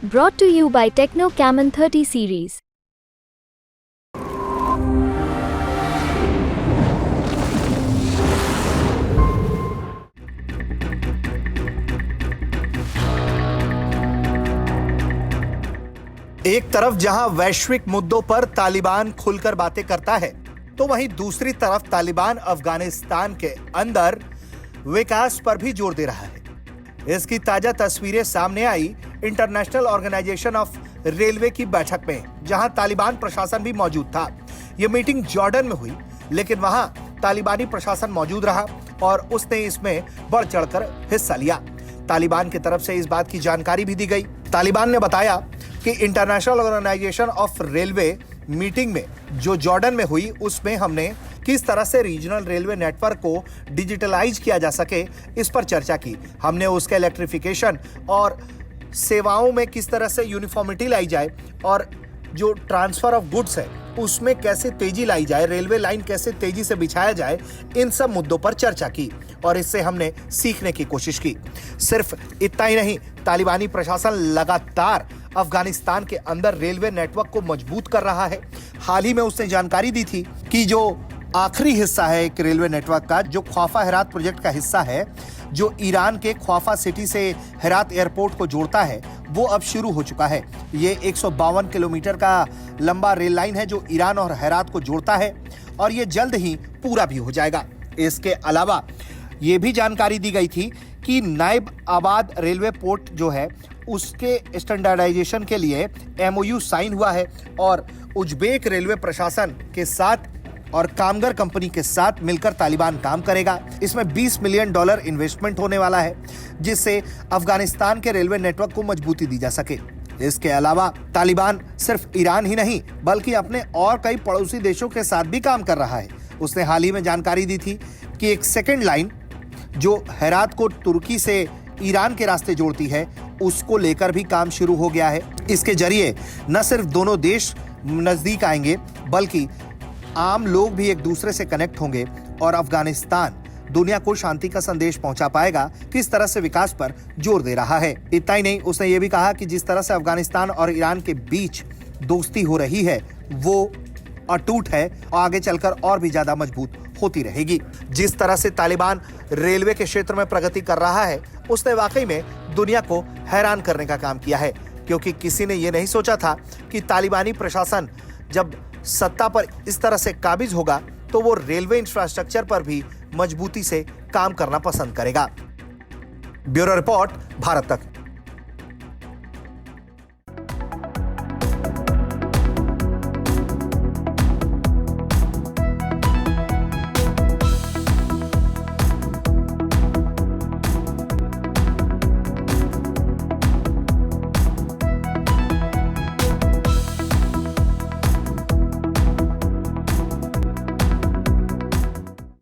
Brought to you by Techno Camon 30 series. एक तरफ जहां वैश्विक मुद्दों पर तालिबान खुलकर बातें करता है, तो वहीं दूसरी तरफ तालिबान अफगानिस्तान के अंदर विकास पर भी जोर दे रहा है। इसकी ताजा तस्वीरें सामने आई इंटरनेशनल ऑर्गेनाइजेशन ऑफ रेलवे की बैठक में, जहां तालिबान प्रशासन भी मौजूद था। यह मीटिंग जॉर्डन में हुई, लेकिन वहां तालिबानी प्रशासन मौजूद रहा और उसने इसमें बढ़ चढ़कर हिस्सा लिया। तालिबान की तरफ से इस बात की जानकारी भी दी गई। तालिबान ने बताया कि international organisation of railway meeting में जो जॉर्डन में हुई, उसमें हमने किस तरह से रीजनल रेलवे नेटवर्क को डिजिटलाइज किया जा सके, इस पर चर्चा की। हमने उसके इलेक्ट्रिफिकेशन और सेवाओं में किस तरह से यूनिफॉर्मिटी लाई जाए और जो ट्रांसफर ऑफ गुड्स है उसमें कैसे तेजी लाई जाए, रेलवे लाइन कैसे तेजी से बिछाया जाए, इन सब मुद्दों पर चर्चा की और इससे हमने सीखने की कोशिश की। सिर्फ इतना ही नहीं, तालिबानी प्रशासन लगातार अफगानिस्तान के अंदर रेलवे नेटवर्क को मजबूत कर रहा है। हाल ही में उसने जानकारी दी थी कि जो आखिरी हिस्सा है एक रेलवे नेटवर्क का, जो ख्वाफा हेरात प्रोजेक्ट का हिस्सा है, जो ईरान के ख्वाफा सिटी से हेरात एयरपोर्ट को जोड़ता है, वो अब शुरू हो चुका है। ये 152 किलोमीटर का लंबा रेल लाइन है जो ईरान और हेरात को जोड़ता है और ये जल्द ही पूरा भी हो जाएगा। इसके अलावा ये भी जानकारी दी गई थी कि नाइब आबाद रेलवे पोर्ट जो है उसके स्टैंडर्डाइजेशन के लिए MOU साइन हुआ है और उज्बेक रेलवे प्रशासन के साथ और कामगर कंपनी के साथ मिलकर तालिबान काम करेगा। इसमें $20 मिलियन इन्वेस्टमेंट होने वाला है, जिससे अफगानिस्तान के रेलवे नेटवर्क को मजबूती दी जा सके। इसके अलावा तालिबान सिर्फ ईरान ही नहीं बल्कि अपने और कई पड़ोसी देशों के साथ भी काम कर रहा है। उसने हाल ही में जानकारी दी थी कि एक सेकेंड लाइन जो हेरात को तुर्की से ईरान के रास्ते जोड़ती है, उसको लेकर भी काम शुरू हो गया है। इसके जरिए न सिर्फ दोनों देश नजदीक आएंगे बल्कि आम लोग भी एक दूसरे से कनेक्ट होंगे और अफगानिस्तान दुनिया को शांति का संदेश पहुंचा पाएगा कि इस तरह से विकास पर जोर दे रहा है। इतना ही नहीं, उसने ये भी कहा कि जिस तरह से अफगानिस्तान और ईरान के बीच दोस्ती हो रही है वो अटूट है और आगे चलकर और भी ज्यादा मजबूत होती रहेगी। जिस तरह से तालिबान रेलवे के क्षेत्र में प्रगति कर रहा है, उसने वाकई में दुनिया को हैरान करने का काम किया है, क्योंकि किसी ने यह नहीं सोचा था कि तालिबानी प्रशासन जब सत्ता पर इस तरह से काबिज होगा तो वो रेलवे इंफ्रास्ट्रक्चर पर भी मजबूती से काम करना पसंद करेगा। ब्यूरो रिपोर्ट, भारत तक।